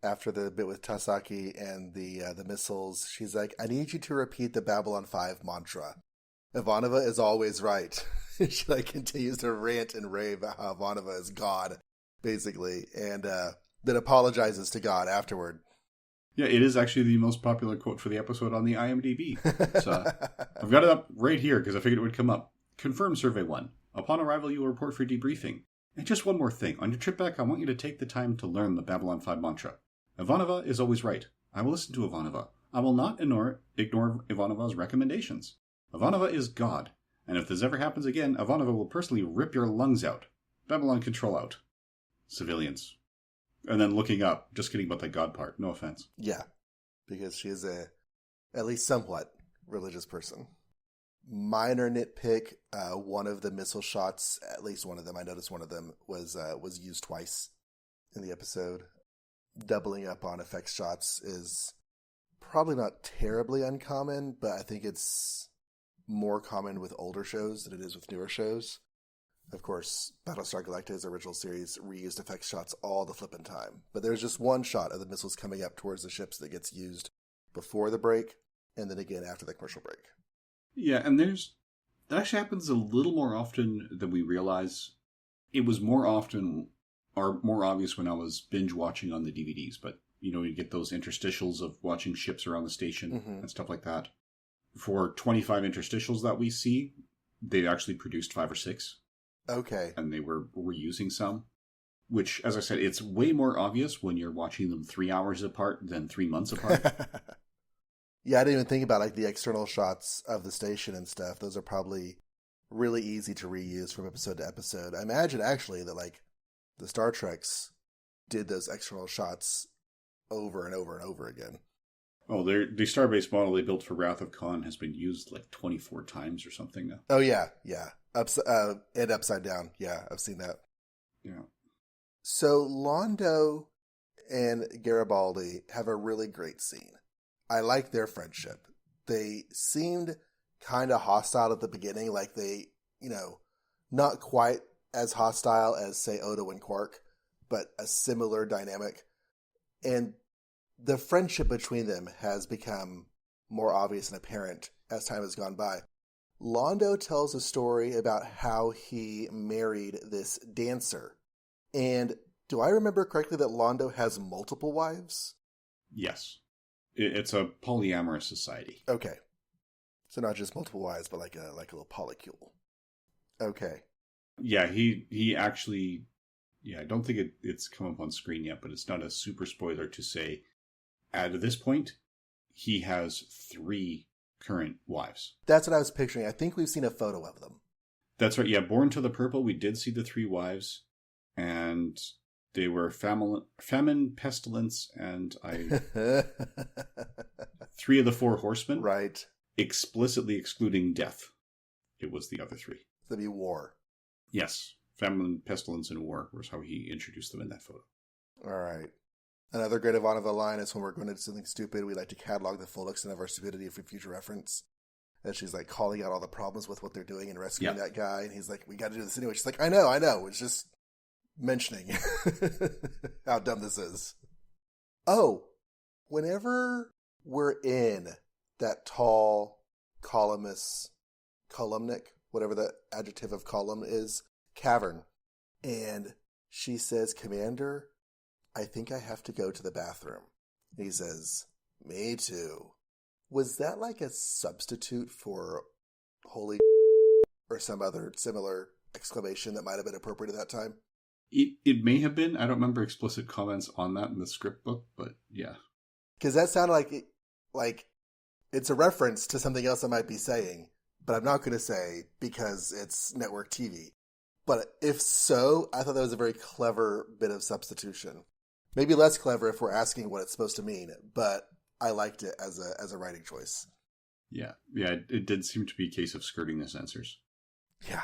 Speaker 2: After the bit with Tasaki and the missiles, she's like, "I need you to repeat the Babylon 5 mantra. Ivanova is always right." She continues to rant and rave about how Ivanova is God, basically, and then apologizes to God afterward.
Speaker 1: Yeah, it is actually the most popular quote for the episode on the IMDb. So, I've got it up right here because I figured it would come up. Confirm Survey 1. Upon arrival, you will report for debriefing. And just one more thing. On your trip back, I want you to take the time to learn the Babylon 5 mantra. Ivanova is always right. I will listen to Ivanova. I will not ignore Ivanova's recommendations. Ivanova is God. And if this ever happens again, Ivanova will personally rip your lungs out. Babylon control out. Civilians. And then looking up, just kidding about the God part. No offense.
Speaker 2: Yeah, because she is at least somewhat religious person. Minor nitpick, one of the missile shots, at least one of them, I noticed one of them was used twice in the episode. Doubling up on effects shots is probably not terribly uncommon, but I think it's more common with older shows than it is with newer shows. Of course, Battlestar Galactica's original series reused effects shots all the flippin' time. But there's just one shot of the missiles coming up towards the ships that gets used before the break, and then again after the commercial break.
Speaker 1: Yeah, and that actually happens a little more often than we realize. It was more often, or more obvious when I was binge watching on the DVDs, but, you get those interstitials of watching ships around the station and stuff like that. For 25 interstitials that we see, they actually produced 5 or 6.
Speaker 2: Okay.
Speaker 1: And they were reusing some, which, as I said, it's way more obvious when you're watching them 3 hours apart than 3 months apart.
Speaker 2: Yeah, I didn't even think about the external shots of the station and stuff. Those are probably really easy to reuse from episode to episode. I imagine actually that the Star Treks did those external shots over and over and over again.
Speaker 1: Oh, the Starbase model they built for Wrath of Khan has been used 24 times or something now.
Speaker 2: Oh yeah. And upside down. Yeah, I've seen that.
Speaker 1: Yeah.
Speaker 2: So Londo and Garibaldi have a really great scene. I like their friendship. They seemed kind of hostile at the beginning, they, not quite as hostile as, say, Odo and Quark, but a similar dynamic. And the friendship between them has become more obvious and apparent as time has gone by. Londo tells a story about how he married this dancer. And do I remember correctly that Londo has multiple wives?
Speaker 1: Yes. It's a polyamorous society.
Speaker 2: Okay. So not just multiple wives, but like a little polycule. Okay.
Speaker 1: Yeah, he actually... Yeah, I don't think it's come up on screen yet, but it's not a super spoiler to say, at this point, he has 3 current wives.
Speaker 2: That's what I was picturing. I think we've seen a photo of them.
Speaker 1: That's right. Yeah, Born to the Purple, we did see the 3 wives, and they were famine, pestilence, and 3 of the 4 horsemen.
Speaker 2: Right.
Speaker 1: Explicitly excluding death. It was the other 3.
Speaker 2: That'd be war.
Speaker 1: Yes. Famine, pestilence, and war was how he introduced them in that photo.
Speaker 2: All right. Another great Ivanova line is when we're going to do something stupid, we like to catalog the full extent of our stupidity for future reference. And she's calling out all the problems with what they're doing and rescuing that guy. And he's like, we got to do this anyway. She's like, I know. It's just mentioning how dumb this is. Oh, whenever we're in that tall columnic, whatever the adjective of column is, cavern, and she says, Commander, I think I have to go to the bathroom. He says, me too. Was that like a substitute for holy or some other similar exclamation that might have been appropriate at that time?
Speaker 1: It may have been. I don't remember explicit comments on that in the script book, but yeah.
Speaker 2: Because that sounded like it's a reference to something else I might be saying, but I'm not going to say because it's network TV. But if so, I thought that was a very clever bit of substitution. Maybe less clever if we're asking what it's supposed to mean, but I liked it as a writing choice.
Speaker 1: Yeah, it did seem to be a case of skirting the censors.
Speaker 2: Yeah.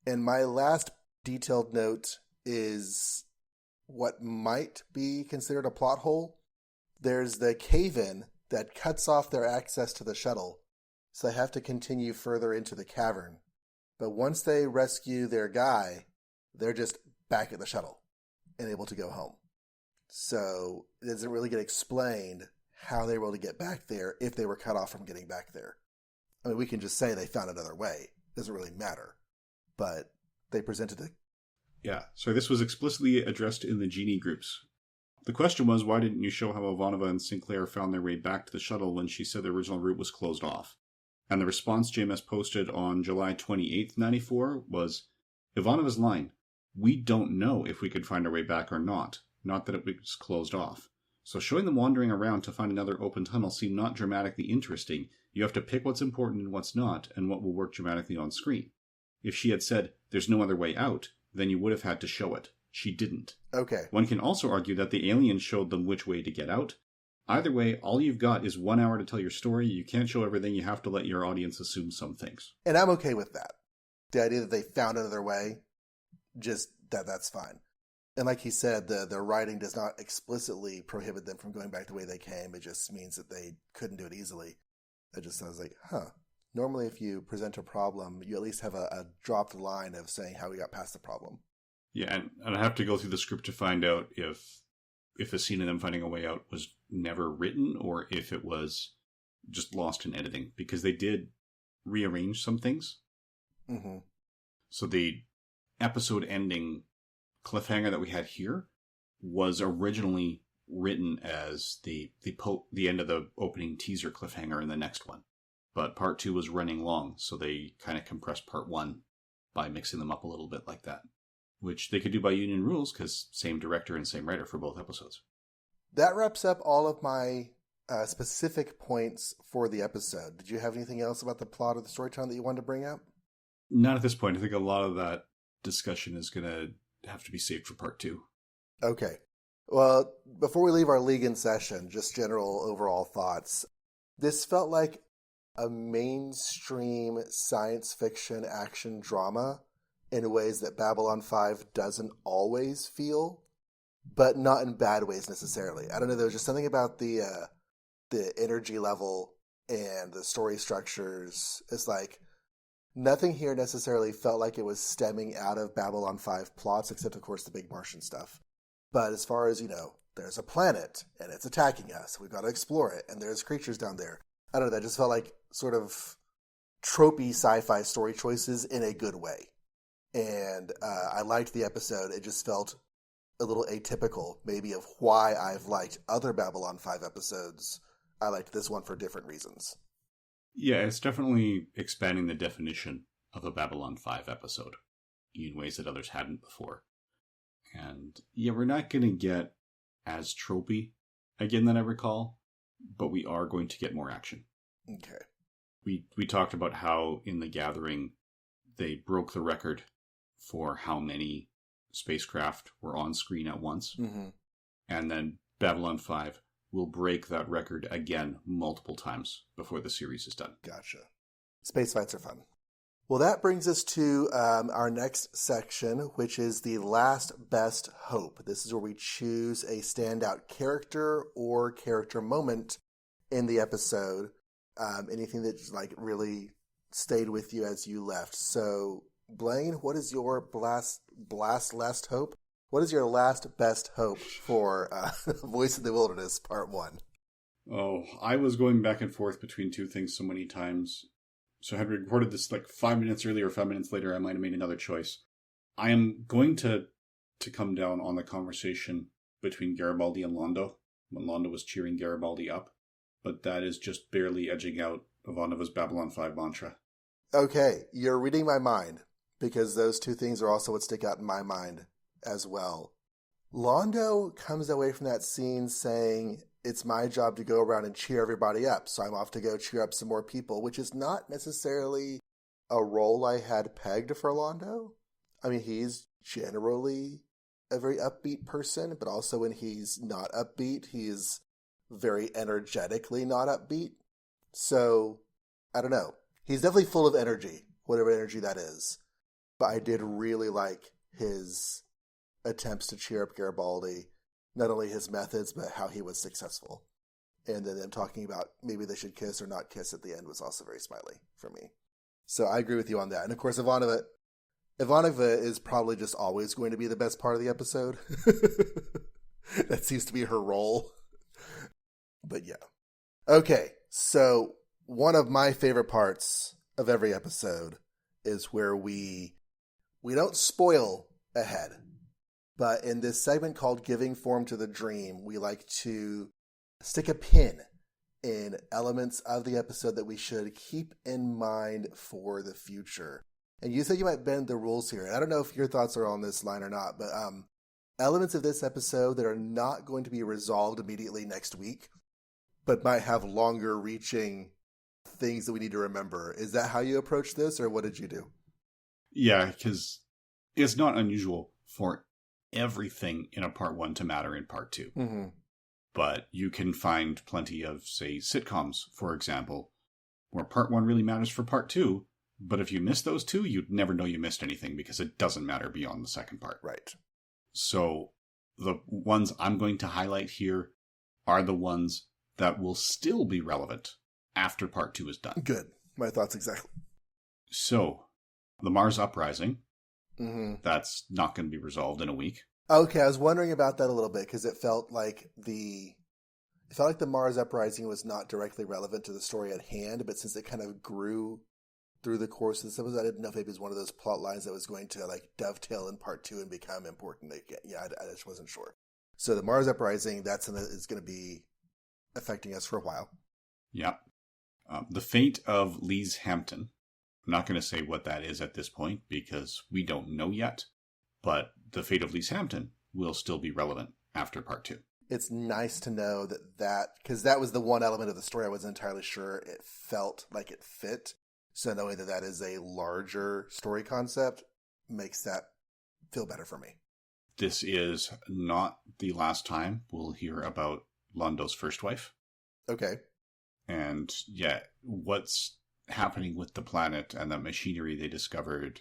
Speaker 2: And my last detailed note is what might be considered a plot hole. There's the cave-in that cuts off their access to the shuttle, so they have to continue further into the cavern. But once they rescue their guy, they're just back at the shuttle and able to go home. So it doesn't really get explained how they were able to get back there if they were cut off from getting back there. I mean, we can just say they found another way. It doesn't really matter. But they presented it.
Speaker 1: Yeah, so this was explicitly addressed in the Genie groups. The question was, why didn't you show how Ivanova and Sinclair found their way back to the shuttle when she said the original route was closed off? And the response JMS posted on July 28th, 94 was, Ivanova's line, we don't know if we could find our way back or not that it was closed off. So showing them wandering around to find another open tunnel seemed not dramatically interesting. You have to pick what's important and what's not, and what will work dramatically on screen. If she had said, there's no other way out, then you would have had to show it. She didn't.
Speaker 2: Okay.
Speaker 1: One can also argue that the aliens showed them which way to get out. Either way, all you've got is 1 hour to tell your story. You can't show everything. You have to let your audience assume some things.
Speaker 2: And I'm okay with that. The idea that they found another way, just that's fine. And like he said, the writing does not explicitly prohibit them from going back the way they came. It just means that they couldn't do it easily. It just sounds like, normally if you present a problem, you at least have a dropped line of saying how we got past the problem.
Speaker 1: Yeah, and I have to go through the script to find out if the scene of them finding a way out was never written or if it was just lost in editing, because they did rearrange some things.
Speaker 2: Mm-hmm.
Speaker 1: So the episode ending cliffhanger that we had here was originally written as the end of the opening teaser cliffhanger in the next one. But part 2 was running long, so they kind of compressed part 1 by mixing them up a little bit like that. Which they could do by union rules, because same director and same writer for both episodes.
Speaker 2: That wraps up all of my specific points for the episode. Did you have anything else about the plot or the storytelling that you wanted to bring up?
Speaker 1: Not at this point. I think a lot of that discussion is going to have to be saved for part 2.
Speaker 2: Okay. Well, before we leave our league in session, just general overall thoughts. This felt like a mainstream science fiction action drama in ways that Babylon 5 doesn't always feel, but not in bad ways necessarily. I don't know, there was just something about the energy level and the story structures. It's like nothing here necessarily felt like it was stemming out of Babylon 5 plots, except, of course, the big Martian stuff. But as far as, there's a planet, and it's attacking us. We've got to explore it, and there's creatures down there. I don't know, that just felt like sort of tropey sci-fi story choices in a good way. And I liked the episode. It just felt a little atypical, maybe, of why I've liked other Babylon 5 episodes. I liked this one for different reasons.
Speaker 1: Yeah, it's definitely expanding the definition of a Babylon 5 episode in ways that others hadn't before. And yeah, we're not going to get as tropey again that I recall, but we are going to get more action.
Speaker 2: Okay.
Speaker 1: We talked about how in The Gathering they broke the record for how many spacecraft were on screen at once.
Speaker 2: Mm-hmm.
Speaker 1: And then Babylon 5 will break that record again multiple times before the series is done.
Speaker 2: Gotcha. Space fights are fun. Well, that brings us to our next section, which is the last best hope. This is where we choose a standout character or character moment in the episode. Anything that really stayed with you as you left. So, Blaine, what is your last hope? What is your last best hope for Voice of the Wilderness Part 1?
Speaker 1: Oh, I was going back and forth between two things so many times. So had we recorded this 5 minutes earlier or 5 minutes later, I might have made another choice. I am going to come down on the conversation between Garibaldi and Londo, when Londo was cheering Garibaldi up. But that is just barely edging out Ivanova's Babylon 5 mantra.
Speaker 2: Okay, you're reading my mind, because those two things are also what stick out in my mind as well. Londo comes away from that scene saying, it's my job to go around and cheer everybody up, so I'm off to go cheer up some more people, which is not necessarily a role I had pegged for Londo. I mean, he's generally a very upbeat person, but also when he's not upbeat, he's very energetically not upbeat. So, I don't know. He's definitely full of energy, whatever energy that is. But I did really like his attempts to cheer up Garibaldi, not only his methods, but how he was successful. And then them talking about maybe they should kiss or not kiss at the end was also very smiley for me. So I agree with you on that. And of course, Ivanova is probably just always going to be the best part of the episode. That seems to be her role. But yeah. Okay, so one of my favorite parts of every episode is where we don't spoil ahead. But in this segment called Giving Form to the Dream, we like to stick a pin in elements of the episode that we should keep in mind for the future. And you said you might bend the rules here. And I don't know if your thoughts are on this line or not, but elements of this episode that are not going to be resolved immediately next week, but might have longer reaching things that we need to remember. Is that how you approach this, or what did you do?
Speaker 1: Yeah, because it's not unusual for everything in a part 1 to matter in part 2.
Speaker 2: Mm-hmm.
Speaker 1: But you can find plenty of, say, sitcoms, for example, where part 1 really matters for part 2, but if you miss those 2, you'd never know you missed anything because it doesn't matter beyond the second part.
Speaker 2: Right.
Speaker 1: So the ones I'm going to highlight here are the ones that will still be relevant after part 2 is done.
Speaker 2: Good. My thoughts exactly.
Speaker 1: So, the Mars uprising,
Speaker 2: Mm-hmm.
Speaker 1: that's not going to be resolved in a week.
Speaker 2: Okay, I was wondering about that a little bit because it felt like the Mars uprising was not directly relevant to the story at hand, but since it kind of grew through the course of this episode, I didn't know if maybe it was one of those plot lines that was going to like dovetail in part 2 and become important again. Yeah, I just wasn't sure. So the Mars uprising, is going to be affecting us for a while.
Speaker 1: Yep. The fate of Lee's Hampton. I'm not going to say what that is at this point because we don't know yet, but the fate of Lee's Hampton will still be relevant after part 2.
Speaker 2: It's nice to know that because that was the one element of the story I wasn't entirely sure it felt like it fit. So knowing that is a larger story concept makes that feel better for me.
Speaker 1: This is not the last time we'll hear about Londo's first wife.
Speaker 2: Okay.
Speaker 1: And yeah, what's happening with the planet and the machinery they discovered,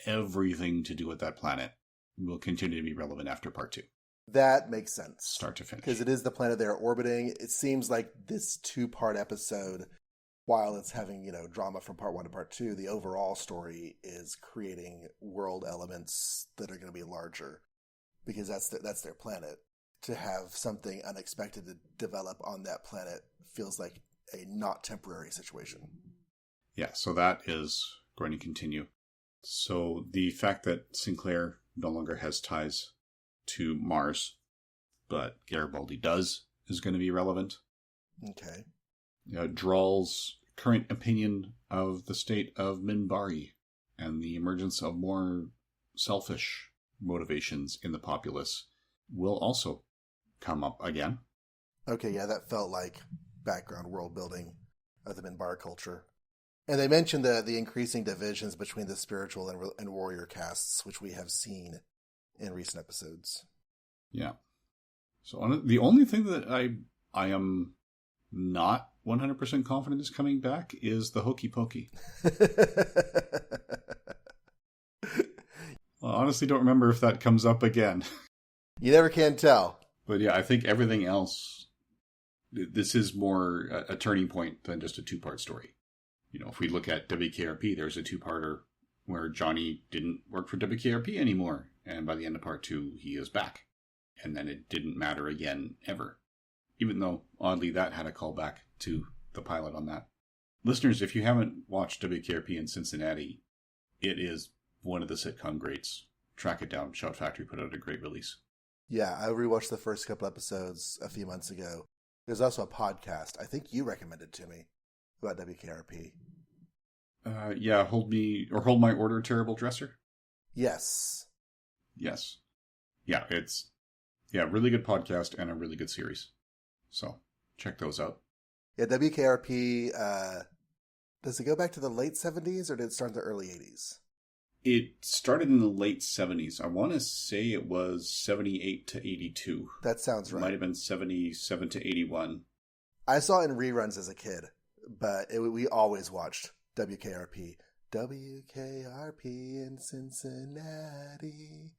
Speaker 1: everything to do with that planet will continue to be relevant after part 2.
Speaker 2: That makes sense.
Speaker 1: Start to finish.
Speaker 2: Because it is the planet they're orbiting. It seems like this 2-part episode, while it's having, drama from part 1 to part 2, the overall story is creating world elements that are going to be larger because that's their planet. To have something unexpected to develop on that planet feels like a not temporary situation.
Speaker 1: Yeah, so that is going to continue. So the fact that Sinclair no longer has ties to Mars, but Garibaldi does, is going to be relevant.
Speaker 2: Okay.
Speaker 1: Drawl's current opinion of the state of Minbari and the emergence of more selfish motivations in the populace will also come up again.
Speaker 2: Okay, yeah, that felt like background world building of the Minbar culture. And they mentioned the increasing divisions between the spiritual and warrior castes, which we have seen in recent episodes.
Speaker 1: Yeah. So the only thing that I am not 100% confident is coming back is the Hokey Pokey. I honestly don't remember if that comes up again.
Speaker 2: You never can tell.
Speaker 1: But yeah, I think everything else, this is more a turning point than just a 2-part story. If we look at WKRP, there's a 2-parter where Johnny didn't work for WKRP anymore. And by the end of part 2, he is back. And then it didn't matter again, ever. Even though, oddly, that had a callback to the pilot on that. Listeners, if you haven't watched WKRP in Cincinnati, it is one of the sitcom greats. Track it down. Shout Factory put out a great release.
Speaker 2: Yeah, I rewatched the first couple episodes a few months ago. There's also a podcast I think you recommended to me about WKRP.
Speaker 1: Yeah, hold my order, terrible dresser.
Speaker 2: Yes.
Speaker 1: Yes. Yeah, it's really good podcast and a really good series. So check those out.
Speaker 2: Yeah, WKRP, does it go back to the late 70s or did it start in the early 80s?
Speaker 1: It started in the late 70s. I want to say it was 78 to 82.
Speaker 2: That sounds right.
Speaker 1: It might have been 77 to 81.
Speaker 2: I saw it in reruns as a kid, but we always watched WKRP. WKRP in Cincinnati.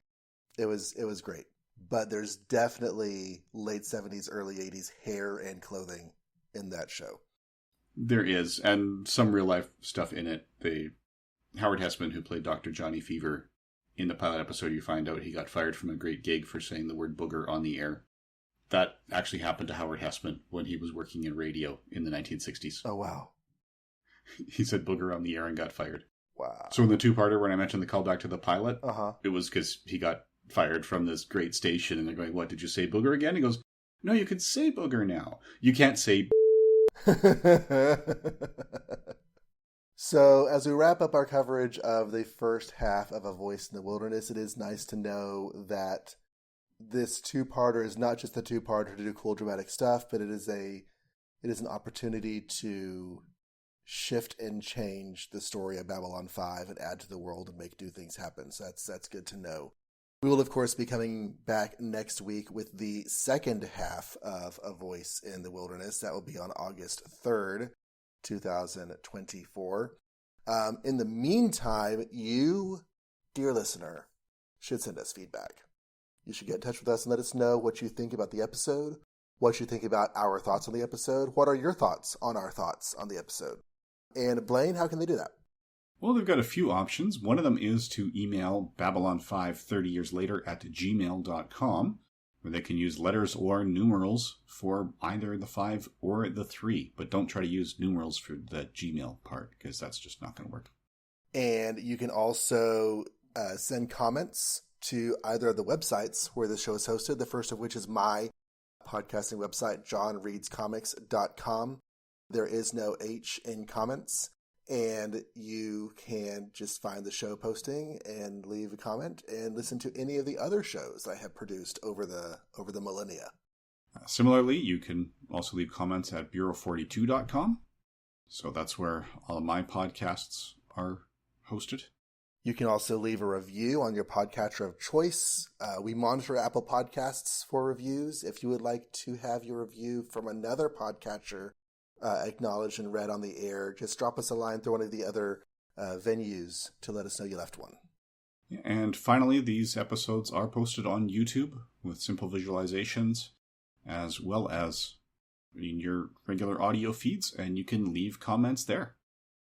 Speaker 2: It was great. But there's definitely late 70s, early 80s hair and clothing in that show.
Speaker 1: There is, and some real life stuff in it. Howard Hessman, who played Dr. Johnny Fever, in the pilot episode, you find out he got fired from a great gig for saying the word booger on the air. That actually happened to Howard Hessman when he was working in radio in the 1960s.
Speaker 2: Oh, wow.
Speaker 1: He said booger on the air and got fired.
Speaker 2: Wow.
Speaker 1: So in the two-parter, when I mentioned the callback to the pilot,
Speaker 2: Uh-huh.
Speaker 1: it was because he got fired from this great station, and they're going, what, did you say booger again? He goes, no, you can say booger now. You can't say
Speaker 2: So, as we wrap up our coverage of the first half of A Voice in the Wilderness, it is nice to know that this two-parter is not just a two-parter to do cool dramatic stuff, but it is an opportunity to shift and change the story of Babylon 5 and add to the world and make new things happen. So that's good to know. We will, of course, be coming back next week with the second half of A Voice in the Wilderness. That will be on August 3rd, 2024. In the meantime, you, dear listener, should send us feedback. You should get in touch with us and let us know what you think about the episode, what you think about our thoughts on the episode. What are your thoughts on our thoughts on the episode? And Blaine, how can they do that?
Speaker 1: Well, they've got a few options. One of them is to email Babylon5 30 years later at gmail.com, where they can use letters or numerals for either the 5 or the 3. But don't try to use numerals for the Gmail part, because that's just not going to work.
Speaker 2: And you can also send comments to either of the websites where the show is hosted, the first of which is my podcasting website, johnreadscomics.com. There is no H in comments. And you can just find the show posting and leave a comment and listen to any of the other shows I have produced over the millennia.
Speaker 1: Similarly, you can also leave comments at bureau42.com. So that's where all of my podcasts are hosted.
Speaker 2: You can also leave a review on your podcatcher of choice. We monitor Apple Podcasts for reviews. If you would like to have your review from another podcatcher acknowledged and read on the air, just drop us a line through one of the other venues to let us know you left one.
Speaker 1: And finally, these episodes are posted on YouTube with simple visualizations, as well as in your regular audio feeds, and you can leave comments there.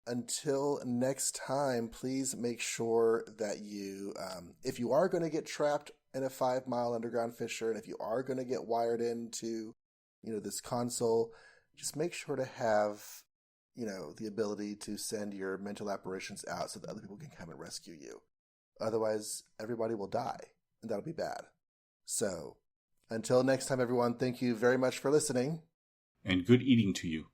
Speaker 2: Until next time, please make sure that you, if you are going to get trapped in a 5-mile underground fissure, and if you are going to get wired into, this console, just make sure to have, the ability to send your mental apparitions out so that other people can come and rescue you. Otherwise, everybody will die, and that'll be bad. So, until next time, everyone, thank you very much for listening.
Speaker 1: And good eating to you.